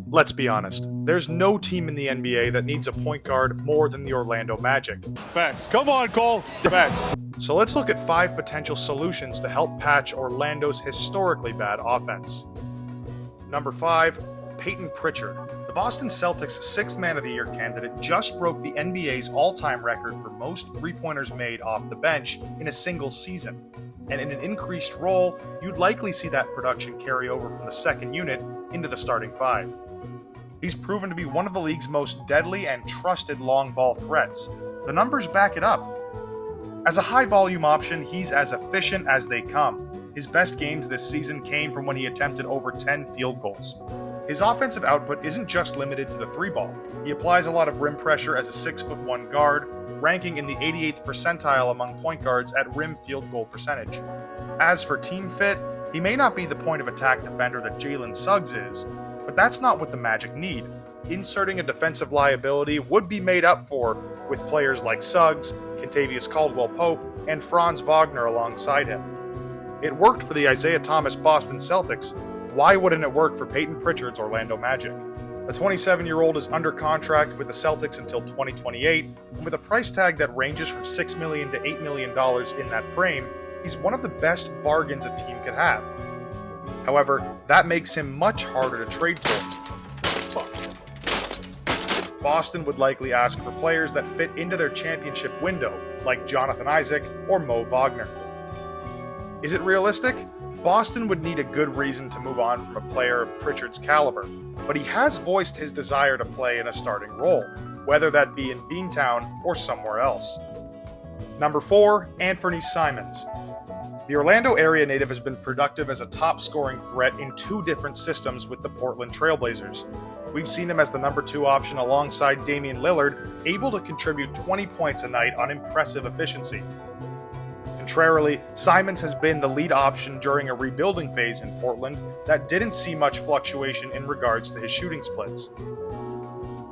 Let's be honest, there's no team in the NBA that needs a point guard more than the Orlando Magic. Facts. Come on, Cole. Facts. So let's look at 5 potential solutions to help patch Orlando's historically bad offense. Number 5, Payton Pritchard. The Boston Celtics' 6th Man of the Year candidate just broke the NBA's all-time record for most three-pointers made off the bench in a single season. And in an increased role, you'd likely see that production carry over from the second unit into the starting 5. He's proven to be one of the league's most deadly and trusted long ball threats. The numbers back it up. As a high-volume option, he's as efficient as they come. His best games this season came from when he attempted over 10 field goals. His offensive output isn't just limited to the 3-ball. He applies a lot of rim pressure as a 6'1" guard, ranking in the 88th percentile among point guards at rim field goal percentage. As for team fit, he may not be the point of attack defender that Jalen Suggs is, but that's not what the Magic need. Inserting a defensive liability would be made up for with players like Suggs, Kentavious Caldwell-Pope, and Franz Wagner alongside him. It worked for the Isaiah Thomas Boston Celtics. Why wouldn't it work for Payton Pritchard's Orlando Magic? The 27-year-old is under contract with the Celtics until 2028, and with a price tag that ranges from $6 million to $8 million in that frame, he's one of the best bargains a team could have. However, that makes him much harder to trade for. Boston would likely ask for players that fit into their championship window, like Jonathan Isaac or Mo Wagner. Is it realistic? Boston would need a good reason to move on from a player of Pritchard's caliber, but he has voiced his desire to play in a starting role, whether that be in Beantown or somewhere else. Number 4, Anfernee Simons. The Orlando area native has been productive as a top-scoring threat in 2 different systems with the Portland Trailblazers. We've seen him as the number 2 option alongside Damian Lillard, able to contribute 20 points a night on impressive efficiency. Contrarily, Simons has been the lead option during a rebuilding phase in Portland that didn't see much fluctuation in regards to his shooting splits.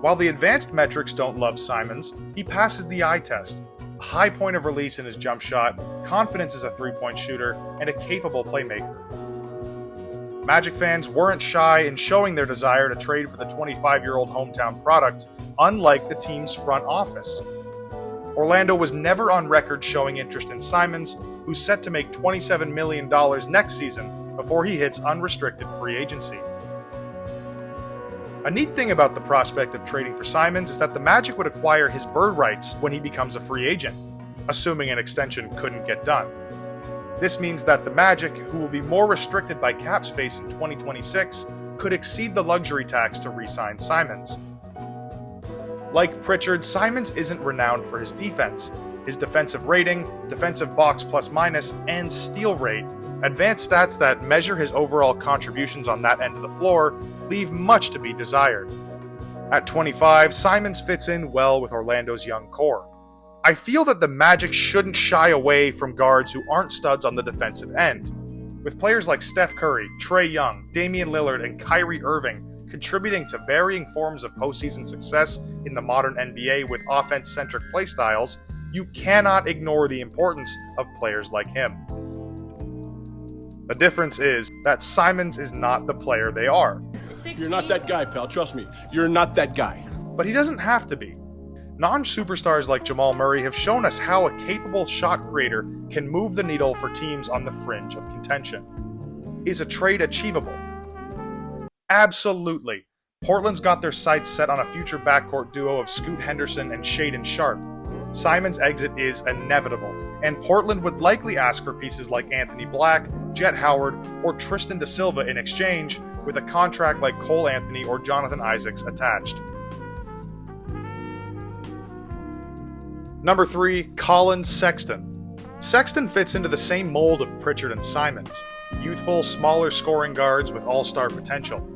While the advanced metrics don't love Simons, he passes the eye test. A high point of release in his jump shot, confidence as a three-point shooter, and a capable playmaker. Magic fans weren't shy in showing their desire to trade for the 25-year-old hometown product, unlike the team's front office. Orlando was never on record showing interest in Simons, who's set to make $27 million next season before he hits unrestricted free agency. A neat thing about the prospect of trading for Simons is that the Magic would acquire his bird rights when he becomes a free agent, assuming an extension couldn't get done. This means that the Magic, who will be more restricted by cap space in 2026, could exceed the luxury tax to re-sign Simons. Like Pritchard, Simons isn't renowned for his defense. His defensive rating, defensive box plus minus, and steal rate, advanced stats that measure his overall contributions on that end of the floor, leave much to be desired. At 25, Simons fits in well with Orlando's young core. I feel that the Magic shouldn't shy away from guards who aren't studs on the defensive end. With players like Steph Curry, Trae Young, Damian Lillard, and Kyrie Irving contributing to varying forms of postseason success in the modern NBA with offense-centric playstyles, you cannot ignore the importance of players like him. The difference is that Simons is not the player they are. You're not that guy, pal. Trust me. You're not that guy. But he doesn't have to be. Non-superstars like Jamal Murray have shown us how a capable shot creator can move the needle for teams on the fringe of contention. Is a trade achievable? Absolutely. Portland's got their sights set on a future backcourt duo of Scoot Henderson and Shaedon Sharpe. Simons' exit is inevitable, and Portland would likely ask for pieces like Anthony Black, Jet Howard, or Tristan da Silva in exchange, with a contract like Cole Anthony or Jonathan Isaacs attached. Number 3, Collin Sexton. Sexton fits into the same mold of Pritchard and Simons, youthful, smaller scoring guards with all-star potential.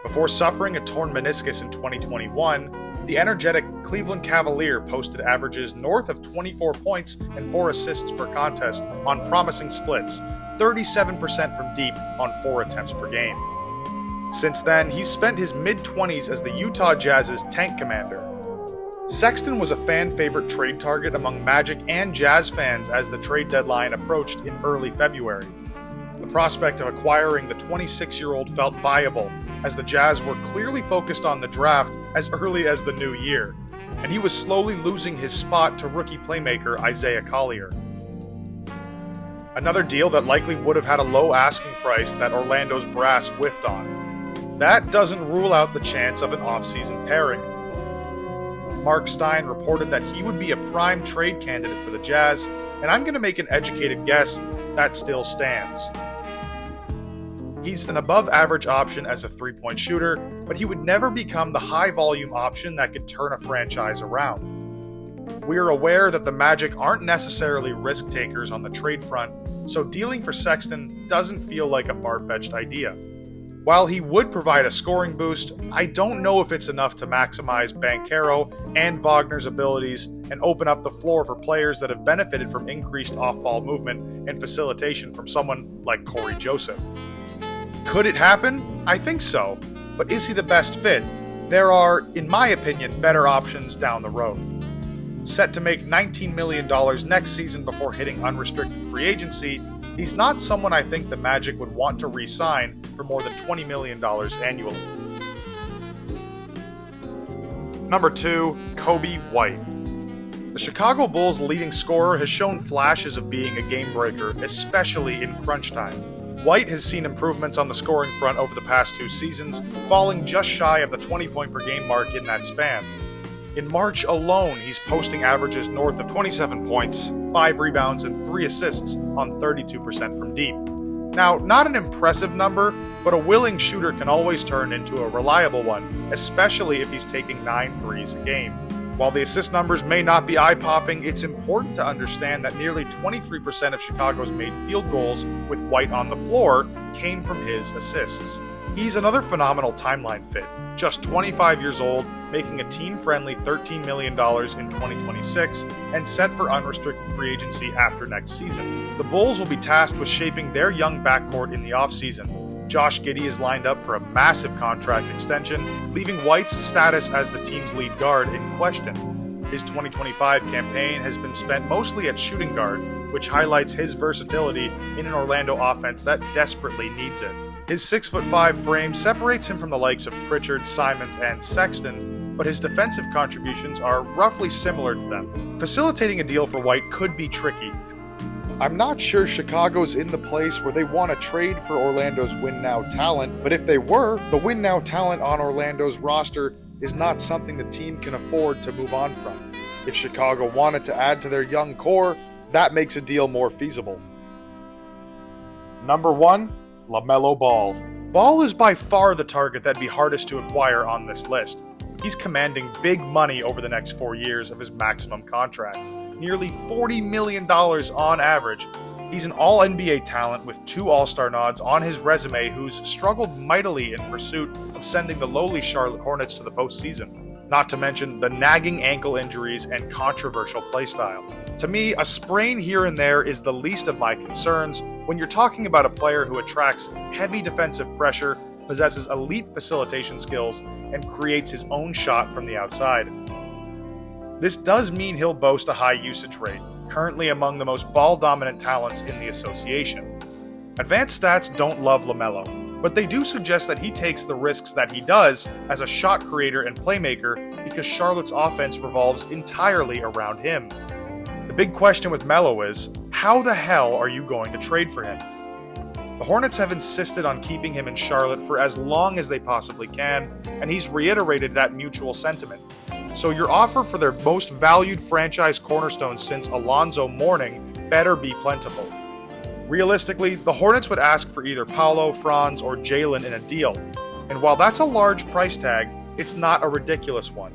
Before suffering a torn meniscus in 2021, the energetic Cleveland Cavalier posted averages north of 24 points and 4 assists per contest on promising splits, 37% from deep on 4 attempts per game. Since then, he's spent his mid-20s as the Utah Jazz's tank commander. Sexton was a fan-favorite trade target among Magic and Jazz fans as the trade deadline approached in early February. The prospect of acquiring the 26-year-old felt viable, as the Jazz were clearly focused on the draft as early as the new year, and he was slowly losing his spot to rookie playmaker Isaiah Collier. Another deal that likely would have had a low asking price that Orlando's brass whiffed on. That doesn't rule out the chance of an offseason pairing. Mark Stein reported that he would be a prime trade candidate for the Jazz, and I'm going to make an educated guess that still stands. He's an above-average option as a three-point shooter, but he would never become the high-volume option that could turn a franchise around. We are aware that the Magic aren't necessarily risk-takers on the trade front, so dealing for Sexton doesn't feel like a far-fetched idea. While he would provide a scoring boost, I don't know if it's enough to maximize Banchero and Wagner's abilities and open up the floor for players that have benefited from increased off-ball movement and facilitation from someone like Corey Joseph. Could it happen? I think so, but is he the best fit? There are, in my opinion, better options down the road. Set to make $19 million next season before hitting unrestricted free agency, he's not someone I think the Magic would want to re-sign for more than $20 million annually. Number 2, Coby White. The Chicago Bulls' leading scorer has shown flashes of being a game breaker, especially in crunch time. White has seen improvements on the scoring front over the past 2 seasons, falling just shy of the 20-point per game mark in that span. In March alone, he's posting averages north of 27 points, 5 rebounds, and 3 assists on 32% from deep. Now, not an impressive number, but a willing shooter can always turn into a reliable one, especially if he's taking 9 threes a game. While the assist numbers may not be eye-popping, it's important to understand that nearly 23% of Chicago's made field goals with White on the floor came from his assists. He's another phenomenal timeline fit, just 25 years old, making a team-friendly $13 million in 2026, and set for unrestricted free agency after next season. The Bulls will be tasked with shaping their young backcourt in the offseason. Josh Giddey is lined up for a massive contract extension, leaving White's status as the team's lead guard in question. His 2025 campaign has been spent mostly at shooting guard, which highlights his versatility in an Orlando offense that desperately needs it. His 6'5" frame separates him from the likes of Pritchard, Simons, and Sexton, but his defensive contributions are roughly similar to them. Facilitating a deal for White could be tricky. I'm not sure Chicago's in the place where they want to trade for Orlando's win-now talent, but if they were, the win-now talent on Orlando's roster is not something the team can afford to move on from. If Chicago wanted to add to their young core, that makes a deal more feasible. Number 1, Lamelo Ball. Ball is by far the target that'd be hardest to acquire on this list. He's commanding big money over the next 4 years of his maximum contract. Nearly $40 million on average. He's an all-NBA talent with 2 All-Star nods on his resume who's struggled mightily in pursuit of sending the lowly Charlotte Hornets to the postseason. Not to mention the nagging ankle injuries and controversial playstyle. To me, a sprain here and there is the least of my concerns when you're talking about a player who attracts heavy defensive pressure, possesses elite facilitation skills, and creates his own shot from the outside. This does mean he'll boast a high usage rate, currently among the most ball-dominant talents in the association. Advanced stats don't love LaMelo, but they do suggest that he takes the risks that he does as a shot creator and playmaker because Charlotte's offense revolves entirely around him. The big question with Melo is, how the hell are you going to trade for him? The Hornets have insisted on keeping him in Charlotte for as long as they possibly can, and he's reiterated that mutual sentiment. So your offer for their most valued franchise cornerstone since Alonzo Mourning better be plentiful. Realistically, the Hornets would ask for either Paolo, Franz, or Jalen in a deal, and while that's a large price tag, it's not a ridiculous one.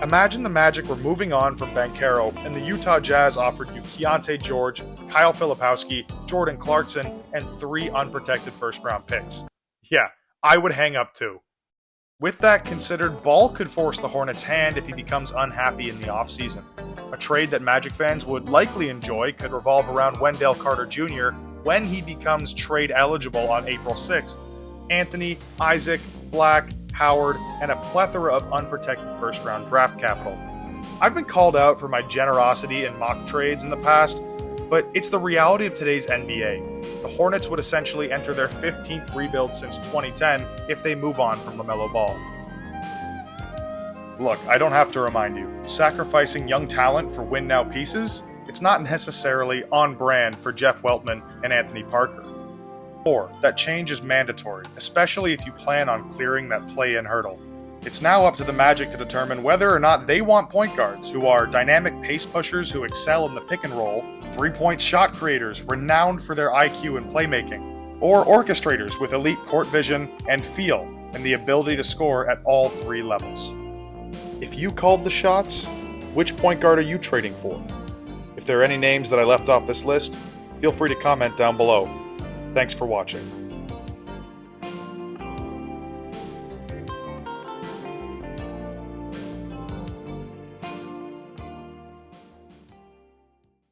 Imagine the Magic were moving on from Banchero and the Utah Jazz offered you Keontae George, Kyle Filipowski, Jordan Clarkson, and 3 unprotected first-round picks. Yeah, I would hang up too. With that considered, Ball could force the Hornets' hand if he becomes unhappy in the offseason. A trade that Magic fans would likely enjoy could revolve around Wendell Carter Jr. when he becomes trade eligible on April 6th. Anthony, Isaac, Black, Howard, and a plethora of unprotected first-round draft capital. I've been called out for my generosity in mock trades in the past, but it's the reality of today's NBA. The Hornets would essentially enter their 15th rebuild since 2010 if they move on from Lamelo Ball. Look, I don't have to remind you, sacrificing young talent for win-now pieces, it's not necessarily on brand for Jeff Weltman and Anthony Parker. 4. That change is mandatory, especially if you plan on clearing that play-in hurdle. It's now up to the Magic to determine whether or not they want point guards who are dynamic pace pushers who excel in the pick and roll, three-point shot creators renowned for their IQ and playmaking, or orchestrators with elite court vision and feel and the ability to score at all 3 levels. If you called the shots, which point guard are you trading for? If there are any names that I left off this list, feel free to comment down below. Thanks for watching.